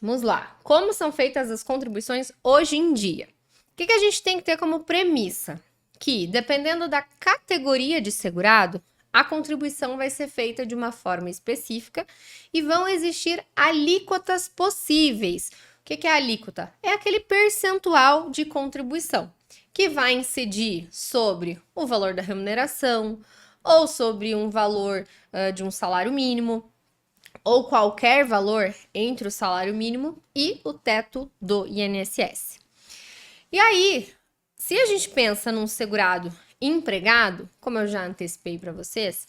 Vamos lá. Como são feitas as contribuições hoje em dia? O que a gente tem que ter como premissa? Que, dependendo da categoria de segurado, a contribuição vai ser feita de uma forma específica e vão existir alíquotas possíveis. O que é a alíquota? É aquele percentual de contribuição que vai incidir sobre o valor da remuneração ou sobre um valor de um salário mínimo ou qualquer valor entre o salário mínimo e o teto do INSS. E aí, se a gente pensa num segurado empregado, como eu já antecipei para vocês,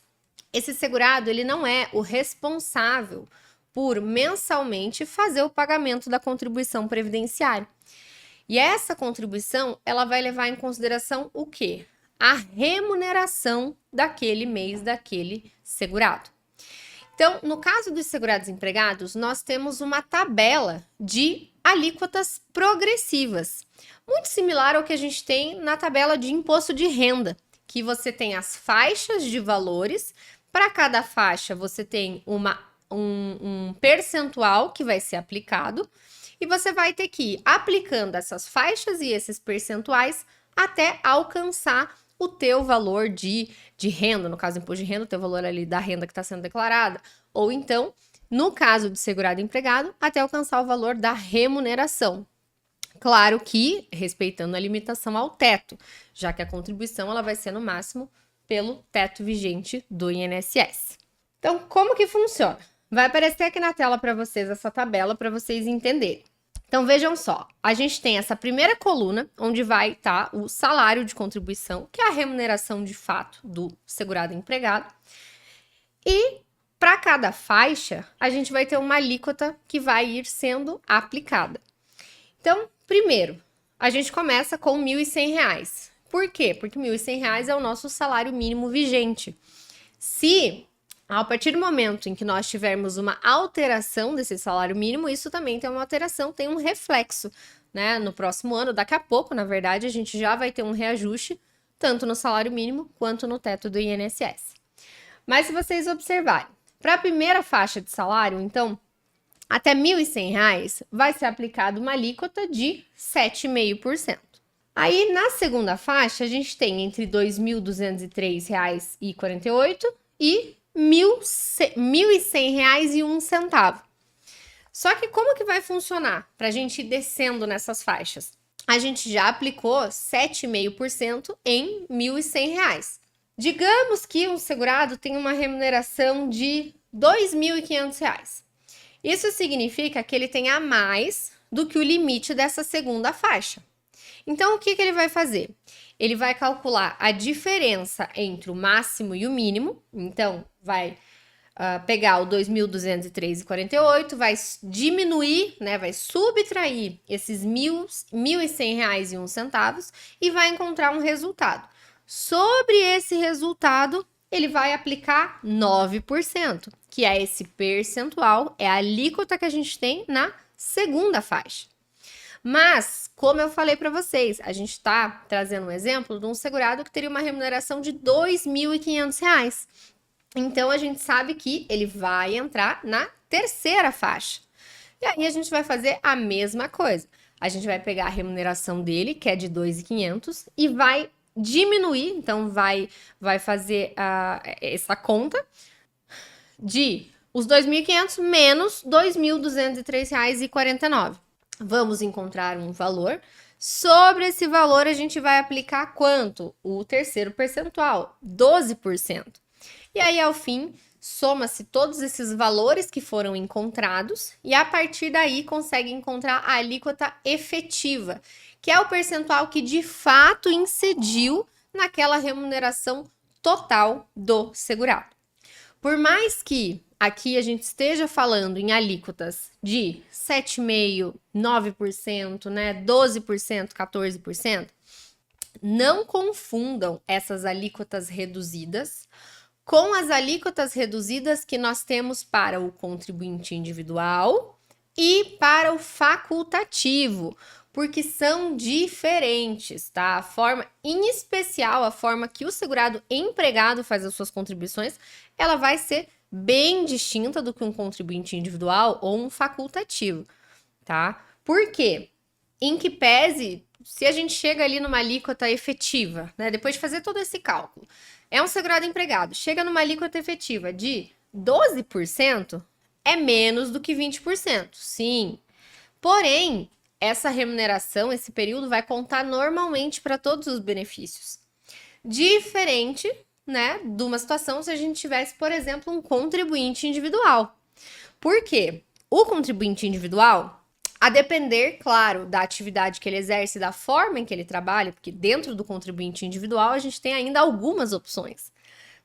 esse segurado ele não é o responsável por mensalmente fazer o pagamento da contribuição previdenciária. E essa contribuição, ela vai levar em consideração o quê? A remuneração daquele mês daquele segurado. Então, no caso dos segurados empregados, nós temos uma tabela de alíquotas progressivas, muito similar ao que a gente tem na tabela de imposto de renda, que você tem as faixas de valores, para cada faixa você tem um percentual que vai ser aplicado, e você vai ter que ir aplicando essas faixas e esses percentuais até alcançar o teu valor de renda, no caso do imposto de renda, o teu valor ali da renda que está sendo declarada, ou então, no caso do segurado empregado, até alcançar o valor da remuneração. Claro que respeitando a limitação ao teto, já que a contribuição ela vai ser no máximo pelo teto vigente do INSS. Então, como que funciona? Vai aparecer aqui na tela para vocês essa tabela para vocês entenderem. Então, vejam só, a gente tem essa primeira coluna, onde vai estar o salário de contribuição, que é a remuneração de fato do segurado empregado. E para cada faixa, a gente vai ter uma alíquota que vai ir sendo aplicada. Então, primeiro, a gente começa com R$ 1.100. Por quê? Porque R$ 1.100 é o nosso salário mínimo vigente. Se a partir do momento em que nós tivermos uma alteração desse salário mínimo, isso também tem uma alteração, tem um reflexo, né? No próximo ano, daqui a pouco, na verdade, a gente já vai ter um reajuste, tanto no salário mínimo quanto no teto do INSS. Mas se vocês observarem, para a primeira faixa de salário, então, até R$ 1.100 vai ser aplicada uma alíquota de 7,5%. Aí, na segunda faixa, a gente tem entre R$ 2.203,48 e R$ 1.100,01. Só que como que vai funcionar para a gente ir descendo nessas faixas? A gente já aplicou 7,5% em R$ 1.100. Digamos que um segurado tem uma remuneração de R$ 2.500. Isso significa que ele tem a mais do que o limite dessa segunda faixa. Então, o que ele vai fazer? Ele vai calcular a diferença entre o máximo e o mínimo. Então, vai pegar o 2.203,48, vai diminuir, né, vai subtrair esses R$ 1.100,01 e vai encontrar um resultado. Sobre esse resultado, ele vai aplicar 9%, que é esse percentual, é a alíquota que a gente tem na segunda faixa. Mas, como eu falei para vocês, a gente está trazendo um exemplo de um segurado que teria uma remuneração de R$ 2.500. Então, a gente sabe que ele vai entrar na terceira faixa. E aí, a gente vai fazer a mesma coisa. A gente vai pegar a remuneração dele, que é de R$ 2.500, e vai diminuir, então vai fazer essa conta de os R$ 2.500 menos R$ 2.203,49. Vamos encontrar um valor. Sobre esse valor, a gente vai aplicar quanto? O terceiro percentual, 12%. E aí, ao fim, soma-se todos esses valores que foram encontrados e, a partir daí, consegue encontrar a alíquota efetiva, que é o percentual que, de fato, incidiu naquela remuneração total do segurado. Por mais que aqui a gente esteja falando em alíquotas de 7,5%, 9%, né, 12%, 14%, não confundam essas alíquotas reduzidas com as alíquotas reduzidas que nós temos para o contribuinte individual e para o facultativo, porque são diferentes, tá? A forma, em especial, a forma que o segurado empregado faz as suas contribuições, ela vai ser bem distinta do que um contribuinte individual ou um facultativo. tá? Por quê? Em que pese, se a gente chega ali numa alíquota efetiva, né? Depois de fazer todo esse cálculo, é um segurado empregado, chega numa alíquota efetiva de 12%, é menos do que 20%, sim. Porém, essa remuneração, esse período, vai contar normalmente para todos os benefícios. Diferente, né, de uma situação se a gente tivesse, por exemplo, um contribuinte individual. Por quê? O contribuinte individual, a depender, claro, da atividade que ele exerce, da forma em que ele trabalha, porque dentro do contribuinte individual a gente tem ainda algumas opções,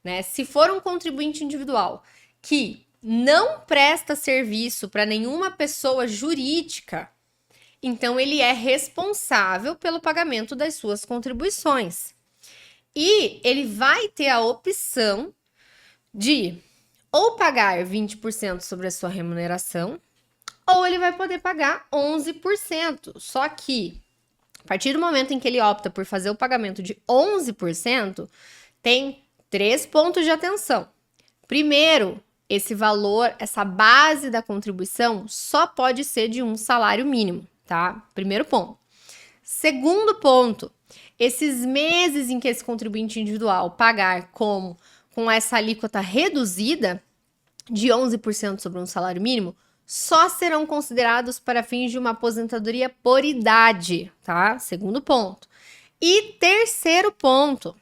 né? Se for um contribuinte individual que não presta serviço para nenhuma pessoa jurídica, então ele é responsável pelo pagamento das suas contribuições. E ele vai ter a opção de ou pagar 20% sobre a sua remuneração, ou ele vai poder pagar 11%. Só que, a partir do momento em que ele opta por fazer o pagamento de 11%, tem 3 pontos de atenção. Primeiro, esse valor, essa base da contribuição só pode ser de um salário mínimo, tá? Primeiro ponto. Segundo ponto, esses meses em que esse contribuinte individual pagar com essa alíquota reduzida de 11% sobre um salário mínimo, só serão considerados para fins de uma aposentadoria por idade, tá? Segundo ponto. E terceiro ponto,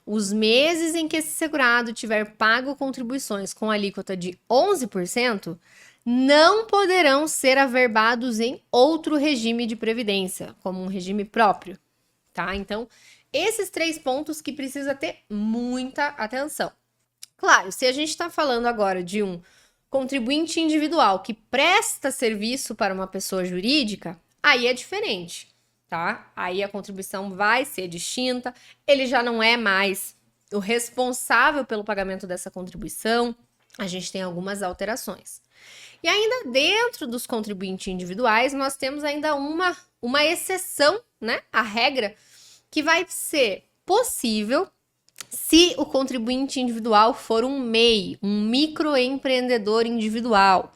os meses em que esse segurado tiver pago contribuições com alíquota de 11% não poderão ser averbados em outro regime de previdência, como um regime próprio, tá? Então, esses 3 pontos que precisa ter muita atenção. Claro, se a gente está falando agora de um contribuinte individual que presta serviço para uma pessoa jurídica, aí é diferente, tá? Aí a contribuição vai ser distinta, ele já não é mais o responsável pelo pagamento dessa contribuição, a gente tem algumas alterações. E ainda dentro dos contribuintes individuais, nós temos ainda uma exceção, né? A regra que vai ser possível se o contribuinte individual for um MEI, um microempreendedor individual.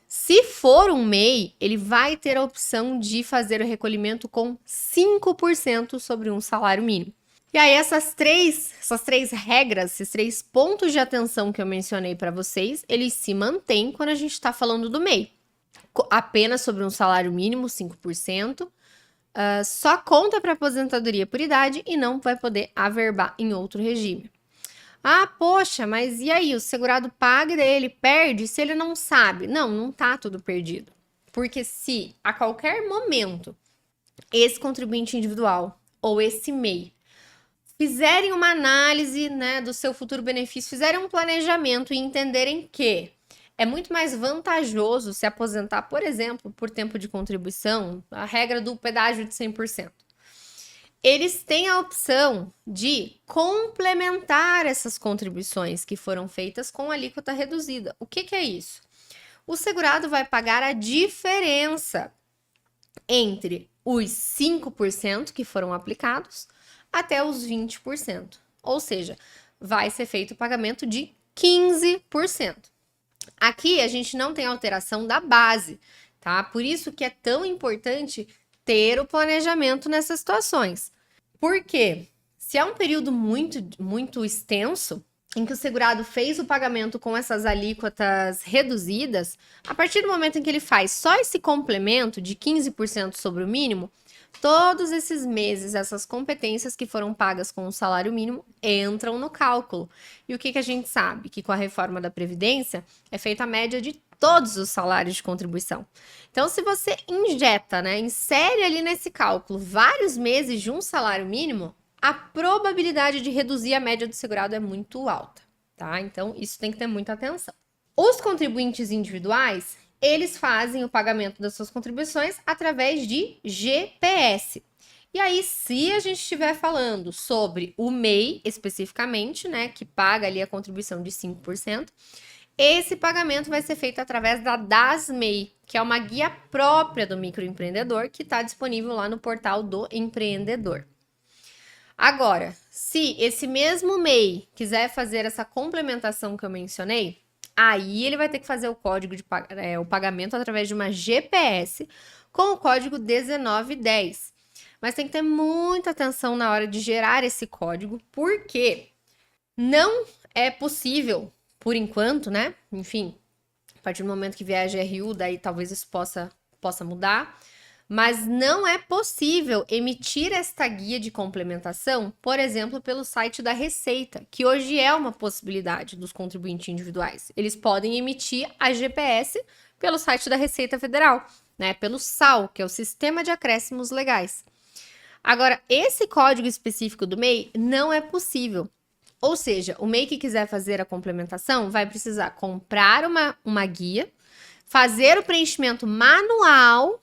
Se for um MEI, ele vai ter a opção de fazer o recolhimento com 5% sobre um salário mínimo. E aí, essas três regras, esses 3 pontos de atenção que eu mencionei para vocês, eles se mantêm quando a gente está falando do MEI. Apenas sobre um salário mínimo, 5%. Só conta para aposentadoria por idade e não vai poder averbar em outro regime. Ah, poxa, mas e aí? O segurado paga e ele perde se ele não sabe? Não, não tá tudo perdido. Porque se a qualquer momento esse contribuinte individual ou esse MEI fizerem uma análise, né, do seu futuro benefício, fizerem um planejamento e entenderem que é muito mais vantajoso se aposentar, por exemplo, por tempo de contribuição, a regra do pedágio de 100%. Eles têm a opção de complementar essas contribuições que foram feitas com alíquota reduzida. O que é isso? O segurado vai pagar a diferença entre os 5% que foram aplicados até os 20%. Ou seja, vai ser feito o pagamento de 15%. Aqui a gente não tem alteração da base, tá? Por isso que é tão importante ter o planejamento nessas situações. Por quê? Se é um período muito extenso, em que o segurado fez o pagamento com essas alíquotas reduzidas, a partir do momento em que ele faz só esse complemento de 15% sobre o mínimo, todos esses meses, essas competências que foram pagas com o salário mínimo entram no cálculo. E o que a gente sabe? Que com a reforma da Previdência é feita a média de todos os salários de contribuição. Então, se você injeta, né, insere ali nesse cálculo vários meses de um salário mínimo, a probabilidade de reduzir a média do segurado é muito alta, tá? Então, isso tem que ter muita atenção. Os contribuintes individuais, eles fazem o pagamento das suas contribuições através de GPS. E aí, se a gente estiver falando sobre o MEI especificamente, né, que paga ali a contribuição de 5%, esse pagamento vai ser feito através da DAS-MEI, que é uma guia própria do microempreendedor, que está disponível lá no portal do empreendedor. Agora, se esse mesmo MEI quiser fazer essa complementação que eu mencionei, aí ele vai ter que fazer o código de o pagamento através de uma GPS, com o código 1910. Mas tem que ter muita atenção na hora de gerar esse código, porque não é possível, por enquanto, né? Enfim, a partir do momento que vier a GRU, daí talvez isso possa mudar. Mas não é possível emitir esta guia de complementação, por exemplo, pelo site da Receita, que hoje é uma possibilidade dos contribuintes individuais. Eles podem emitir a GPS pelo site da Receita Federal, né? Pelo SAL, que é o Sistema de Acréscimos Legais. Agora, esse código específico do MEI não é possível. Ou seja, o MEI que quiser fazer a complementação vai precisar comprar uma guia, fazer o preenchimento manual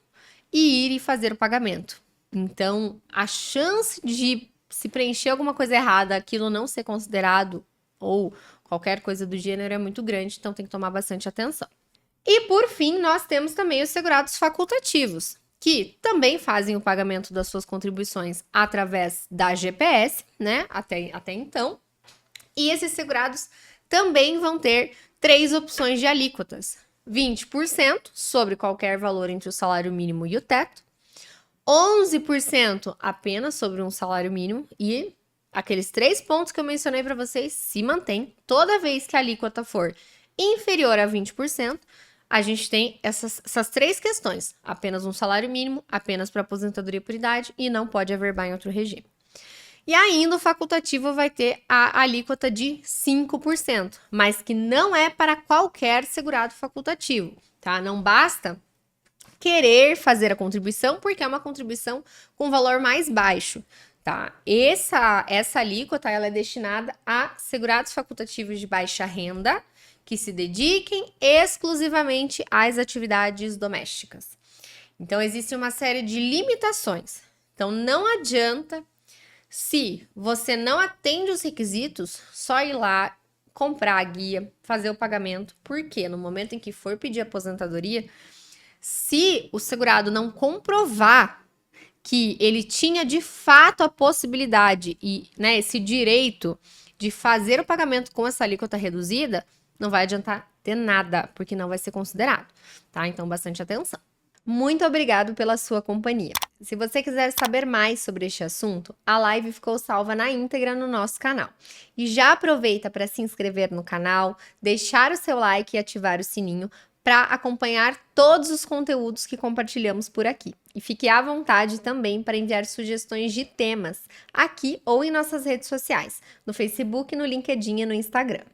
e ir e fazer o pagamento. Então, a chance de se preencher alguma coisa errada, aquilo não ser considerado ou qualquer coisa do gênero é muito grande, então tem que tomar bastante atenção. E por fim, nós temos também os segurados facultativos, que também fazem o pagamento das suas contribuições através da GPS, né? Até então. E esses segurados também vão ter 3 opções de alíquotas: 20% sobre qualquer valor entre o salário mínimo e o teto, 11% apenas sobre um salário mínimo, e aqueles 3 pontos que eu mencionei para vocês se mantêm. Toda vez que a alíquota for inferior a 20%, a gente tem essas 3 questões: apenas um salário mínimo, apenas para aposentadoria por idade e não pode averbar em outro regime. E ainda o facultativo vai ter a alíquota de 5%, mas que não é para qualquer segurado facultativo, tá? Não basta querer fazer a contribuição, porque é uma contribuição com valor mais baixo, tá? Essa alíquota, ela é destinada a segurados facultativos de baixa renda, que se dediquem exclusivamente às atividades domésticas. Então, existe uma série de limitações. Então, não adianta, se você não atende os requisitos, só ir lá, comprar a guia, fazer o pagamento, porque no momento em que for pedir aposentadoria, se o segurado não comprovar que ele tinha de fato a possibilidade e, né, esse direito de fazer o pagamento com essa alíquota reduzida, não vai adiantar ter nada, porque não vai ser considerado, tá? Então, bastante atenção. Muito obrigado pela sua companhia. Se você quiser saber mais sobre este assunto, a live ficou salva na íntegra no nosso canal. E já aproveita para se inscrever no canal, deixar o seu like e ativar o sininho para acompanhar todos os conteúdos que compartilhamos por aqui. E fique à vontade também para enviar sugestões de temas aqui ou em nossas redes sociais, no Facebook, no LinkedIn e no Instagram.